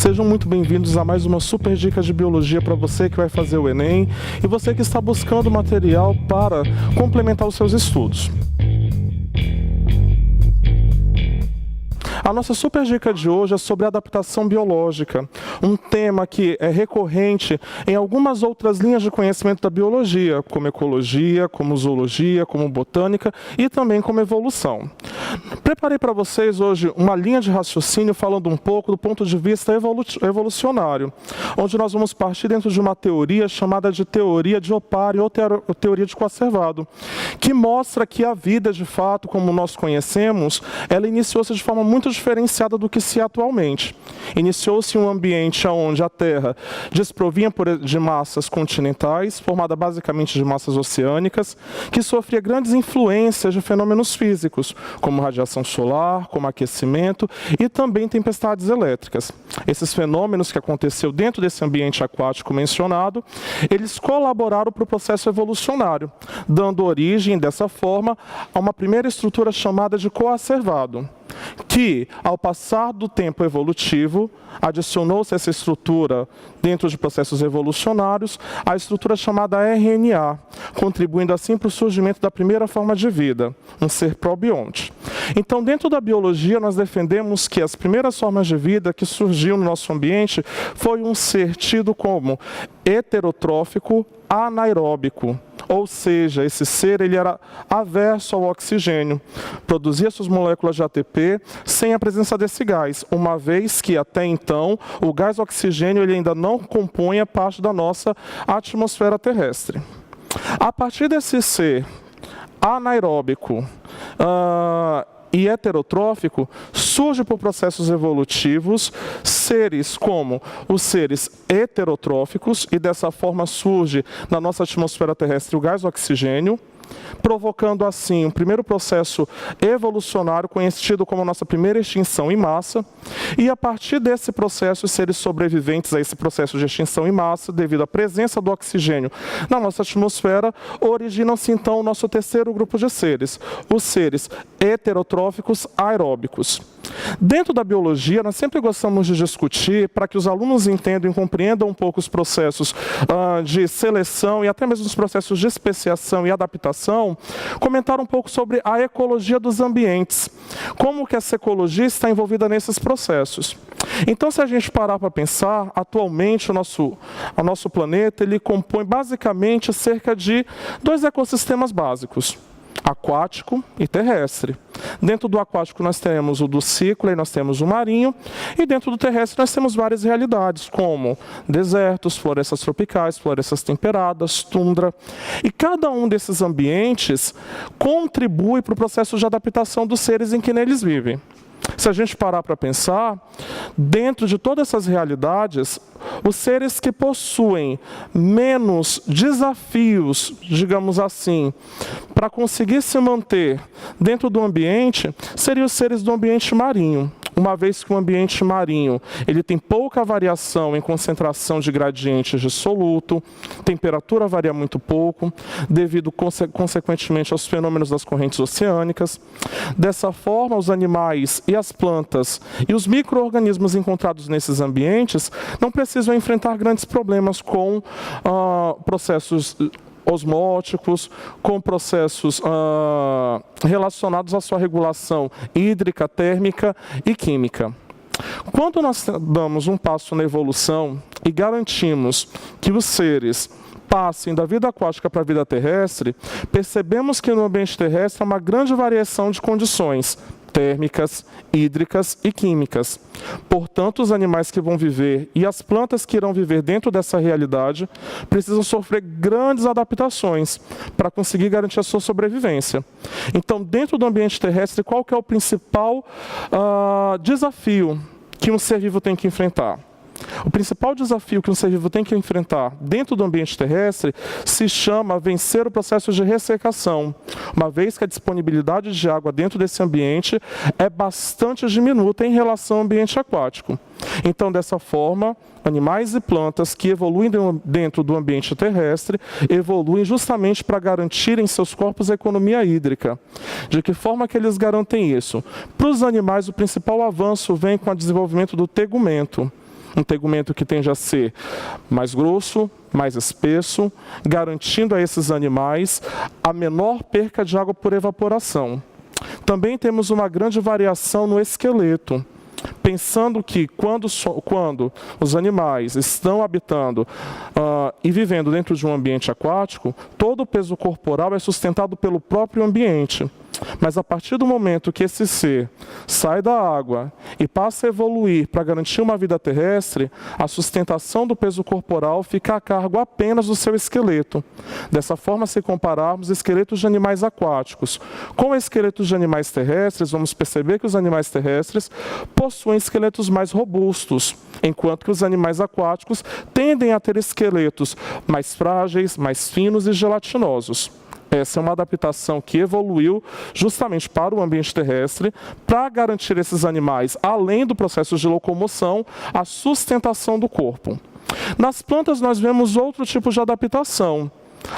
Sejam muito bem-vindos a mais uma super dica de biologia para você que vai fazer o Enem e você que está buscando material para complementar os seus estudos. A nossa super dica de hoje é sobre adaptação biológica, um tema que é recorrente em algumas outras linhas de conhecimento da biologia, como ecologia, como zoologia, como botânica e também como evolução. Preparei para vocês hoje uma linha de raciocínio falando um pouco do ponto de vista evolucionário, onde nós vamos partir dentro de uma teoria chamada de teoria de Opari ou teoria de coacervado, que mostra que a vida, de fato, como nós conhecemos, ela iniciou-se de forma muito diferenciada do que se é atualmente. Iniciou-se em um ambiente onde a Terra desprovinha de massas continentais, formada basicamente de massas oceânicas, que sofria grandes influências de fenômenos físicos, como radiação solar, como aquecimento e também tempestades elétricas. Esses fenômenos que aconteceram dentro desse ambiente aquático mencionado, eles colaboraram para o processo evolucionário, dando origem, dessa forma, a uma primeira estrutura chamada de coacervado, que, ao passar do tempo evolutivo, adicionou-se essa estrutura dentro de processos evolucionários, a estrutura chamada RNA, contribuindo assim para o surgimento da primeira forma de vida, um ser probionte. Então, dentro da biologia, nós defendemos que as primeiras formas de vida que surgiu no nosso ambiente foi um ser tido como heterotrófico anaeróbico. Ou seja, esse ser ele era averso ao oxigênio, produzia suas moléculas de ATP sem a presença desse gás, uma vez que até então o gás oxigênio ele ainda não compunha parte da nossa atmosfera terrestre. A partir desse ser anaeróbico e heterotrófico, surge por processos evolutivos seres como os seres heterotróficos, e dessa forma surge na nossa atmosfera terrestre o gás oxigênio, provocando assim um primeiro processo evolucionário conhecido como a nossa primeira extinção em massa, e a partir desse processo os seres sobreviventes a esse processo de extinção em massa, devido à presença do oxigênio na nossa atmosfera, originam-se então o nosso terceiro grupo de seres, os seres heterotróficos aeróbicos. Dentro da biologia, nós sempre gostamos de discutir, para que os alunos entendam e compreendam um pouco os processos de seleção e até mesmo os processos de especiação e adaptação, comentar um pouco sobre a ecologia dos ambientes, como que essa ecologia está envolvida nesses processos. Então, se a gente parar para pensar, atualmente o nosso planeta ele compõe basicamente cerca de 2 ecossistemas básicos: aquático e terrestre. Dentro do aquático nós temos o do ciclo e nós temos o marinho, e dentro do terrestre nós temos várias realidades, como desertos, florestas tropicais, florestas temperadas, tundra. E cada um desses ambientes contribui para o processo de adaptação dos seres em que neles vivem. Se a gente parar para pensar, dentro de todas essas realidades, os seres que possuem menos desafios, digamos assim, para conseguir se manter dentro do ambiente, seriam os seres do ambiente marinho. Uma vez que o ambiente marinho ele tem pouca variação em concentração de gradientes de soluto, temperatura varia muito pouco, devido consequentemente aos fenômenos das correntes oceânicas. Dessa forma, os animais e as plantas e os micro-organismos encontrados nesses ambientes não precisam enfrentar grandes problemas com processos osmóticos, com processos relacionados à sua regulação hídrica, térmica e química. Quando nós damos um passo na evolução e garantimos que os seres passem da vida aquática para a vida terrestre, percebemos que no ambiente terrestre há uma grande variação de condições térmicas, hídricas e químicas. Portanto, os animais que vão viver e as plantas que irão viver dentro dessa realidade precisam sofrer grandes adaptações para conseguir garantir a sua sobrevivência. Então, dentro do ambiente terrestre, qual que é o principal desafio que um ser vivo tem que enfrentar? O principal desafio que um ser vivo tem que enfrentar dentro do ambiente terrestre se chama vencer o processo de ressecação, uma vez que a disponibilidade de água dentro desse ambiente é bastante diminuta em relação ao ambiente aquático. Então, dessa forma, animais e plantas que evoluem dentro do ambiente terrestre evoluem justamente para garantir em seus corpos a economia hídrica. De que forma que eles garantem isso? Para os animais, o principal avanço vem com o desenvolvimento do tegumento. um tegumento que tende a ser mais grosso, mais espesso, garantindo a esses animais a menor perca de água por evaporação. Também temos uma grande variação no esqueleto, pensando que quando os animais estão habitando e vivendo dentro de um ambiente aquático, todo o peso corporal é sustentado pelo próprio ambiente. Mas a partir do momento que esse ser sai da água e passa a evoluir para garantir uma vida terrestre, a sustentação do peso corporal fica a cargo apenas do seu esqueleto. Dessa forma, se compararmos esqueletos de animais aquáticos com esqueletos de animais terrestres, vamos perceber que os animais terrestres possuem esqueletos mais robustos, enquanto que os animais aquáticos tendem a ter esqueletos mais frágeis, mais finos e gelatinosos. Essa é uma adaptação que evoluiu justamente para o ambiente terrestre, para garantir esses animais, além do processo de locomoção, a sustentação do corpo. Nas plantas nós vemos outro tipo de adaptação.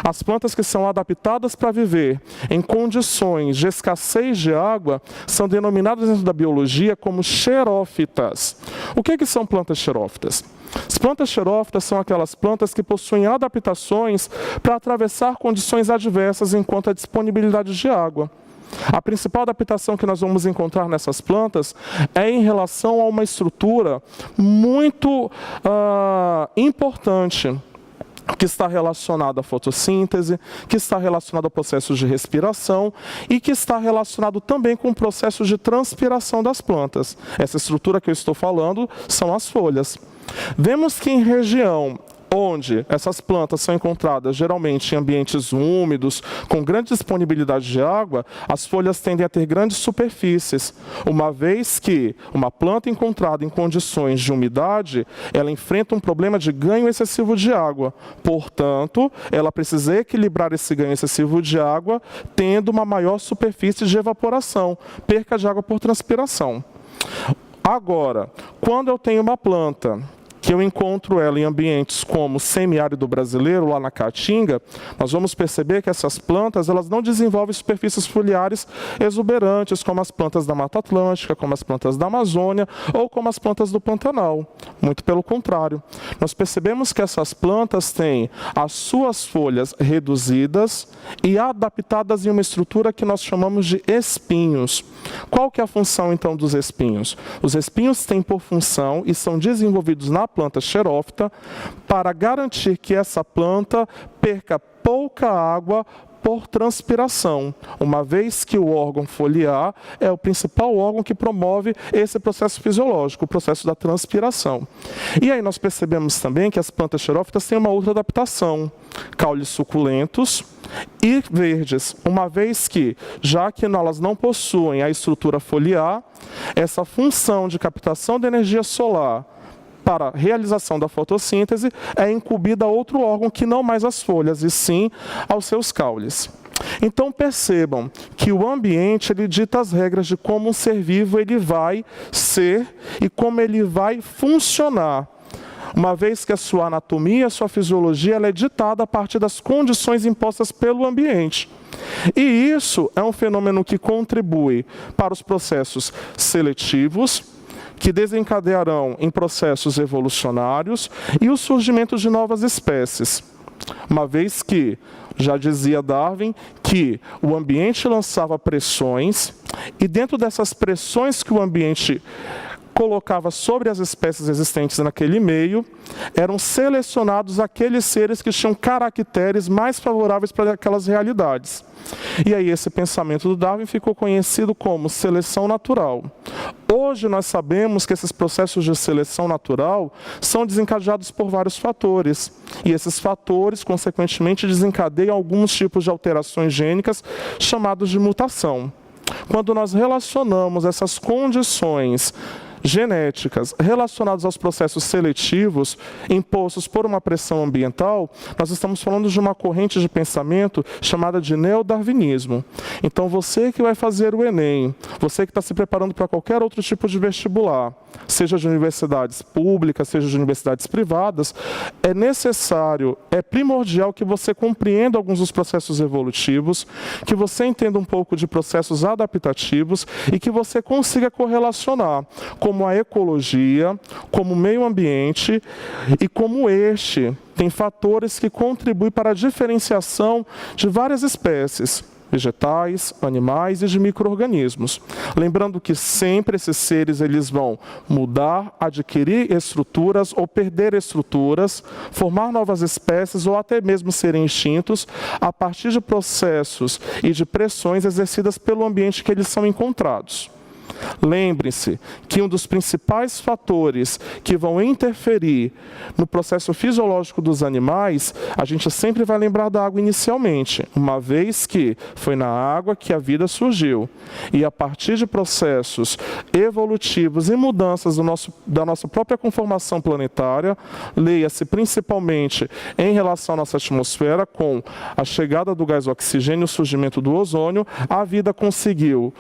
As plantas que são adaptadas para viver em condições de escassez de água são denominadas dentro da biologia como xerófitas. O que são plantas xerófitas? As plantas xerófitas são aquelas plantas que possuem adaptações para atravessar condições adversas enquanto à disponibilidade de água. A principal adaptação que nós vamos encontrar nessas plantas é em relação a uma estrutura muito importante, que está relacionado à fotossíntese, que está relacionado ao processo de respiração e que está relacionado também com o processo de transpiração das plantas. Essa estrutura que eu estou falando são as folhas. Vemos que em região onde essas plantas são encontradas geralmente em ambientes úmidos, com grande disponibilidade de água, as folhas tendem a ter grandes superfícies, uma vez que uma planta encontrada em condições de umidade, ela enfrenta um problema de ganho excessivo de água. Portanto, ela precisa equilibrar esse ganho excessivo de água, tendo uma maior superfície de evaporação, perca de água por transpiração. Agora, quando eu tenho uma planta que eu encontro ela em ambientes como o semiárido brasileiro, lá na Caatinga, nós vamos perceber que essas plantas elas não desenvolvem superfícies foliares exuberantes, como as plantas da Mata Atlântica, como as plantas da Amazônia, ou como as plantas do Pantanal. Muito pelo contrário. Nós percebemos que essas plantas têm as suas folhas reduzidas e adaptadas em uma estrutura que nós chamamos de espinhos. Qual que é a função, então, dos espinhos? Os espinhos têm por função e são desenvolvidos na planta xerófita para garantir que essa planta perca pouca água por transpiração, uma vez que o órgão foliar é o principal órgão que promove esse processo fisiológico, o processo da transpiração. E aí nós percebemos também que as plantas xerófitas têm uma outra adaptação, caules suculentos e verdes, uma vez que, já que elas não possuem a estrutura foliar, essa função de captação de energia solar para a realização da fotossíntese é incumbida a outro órgão que não mais as folhas, e sim aos seus caules. Então percebam que o ambiente ele dita as regras de como um ser vivo ele vai ser e como ele vai funcionar, uma vez que a sua anatomia, a sua fisiologia ela é ditada a partir das condições impostas pelo ambiente. E isso é um fenômeno que contribui para os processos seletivos, que desencadearão em processos evolucionários e o surgimento de novas espécies. Uma vez que, já dizia Darwin, que o ambiente lançava pressões e dentro dessas pressões que o ambiente colocava sobre as espécies existentes naquele meio, eram selecionados aqueles seres que tinham caracteres mais favoráveis para aquelas realidades. E aí esse pensamento do Darwin ficou conhecido como seleção natural. Hoje nós sabemos que esses processos de seleção natural são desencadeados por vários fatores. E esses fatores, consequentemente, desencadeiam alguns tipos de alterações gênicas chamados de mutação. Quando nós relacionamos essas condições genéticas relacionadas aos processos seletivos impostos por uma pressão ambiental, nós estamos falando de uma corrente de pensamento chamada de neodarwinismo. Então você que vai fazer o Enem, você que está se preparando para qualquer outro tipo de vestibular, seja de universidades públicas, seja de universidades privadas, é necessário, é primordial que você compreenda alguns dos processos evolutivos, que você entenda um pouco de processos adaptativos e que você consiga correlacionar como a ecologia, como o meio ambiente e como este tem fatores que contribuem para a diferenciação de várias espécies, vegetais, animais e de micro-organismos. Lembrando que sempre esses seres eles vão mudar, adquirir estruturas ou perder estruturas, formar novas espécies ou até mesmo serem extintos a partir de processos e de pressões exercidas pelo ambiente que eles são encontrados. Lembre-se que um dos principais fatores que vão interferir no processo fisiológico dos animais, a gente sempre vai lembrar da água inicialmente, uma vez que foi na água que a vida surgiu. E a partir de processos evolutivos e mudanças da nossa própria conformação planetária, leia-se principalmente em relação à nossa atmosfera, com a chegada do gás oxigênio e o surgimento do ozônio, a vida conseguiu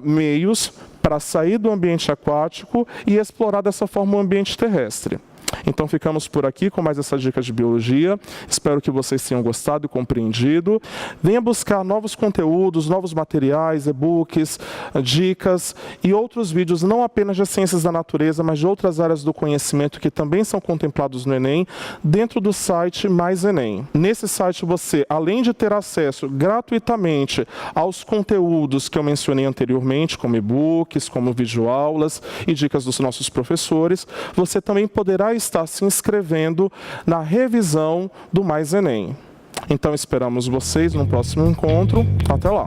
meios para sair do ambiente aquático e explorar dessa forma o ambiente terrestre. Então ficamos por aqui com mais essa dica de biologia. Espero que vocês tenham gostado e compreendido. Venha buscar novos conteúdos, novos materiais, e-books, dicas e outros vídeos, não apenas de ciências da natureza, mas de outras áreas do conhecimento que também são contemplados no Enem, dentro do site Mais Enem. Nesse site você, além de ter acesso gratuitamente aos conteúdos que eu mencionei anteriormente, como e-books, como videoaulas e dicas dos nossos professores, você também poderá estar se inscrevendo na revisão do Mais Enem. Então esperamos vocês no próximo encontro. Até lá!